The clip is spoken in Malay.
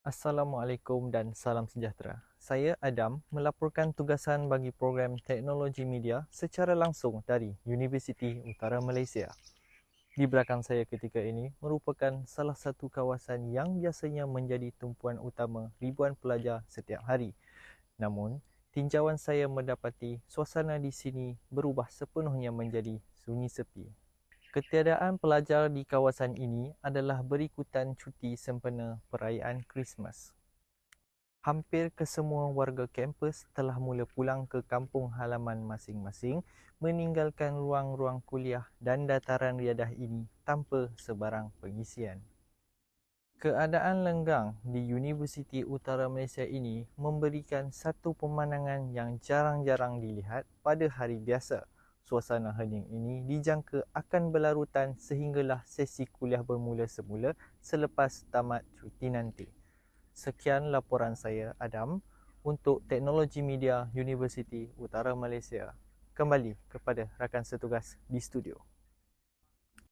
Assalamualaikum dan salam sejahtera. Saya Adam melaporkan tugasan bagi program Teknologi Media secara langsung dari Universiti Utara Malaysia. Di belakang saya ketika ini merupakan salah satu kawasan yang biasanya menjadi tumpuan utama ribuan pelajar setiap hari. Namun, tinjauan saya mendapati suasana di sini berubah sepenuhnya menjadi sunyi sepi. Ketiadaan pelajar di kawasan ini adalah berikutan cuti sempena perayaan Krismas. Hampir kesemua warga kampus telah mula pulang ke kampung halaman masing-masing, meninggalkan ruang-ruang kuliah dan dataran riadah ini tanpa sebarang pengisian. Keadaan lenggang di Universiti Utara Malaysia ini memberikan satu pemandangan yang jarang-jarang dilihat pada hari biasa. Suasana hening ini dijangka akan berlarutan sehinggalah sesi kuliah bermula semula selepas tamat cuti nanti. Sekian laporan saya, Adam, untuk Teknologi Media Universiti Utara Malaysia. Kembali kepada rakan setugas di studio.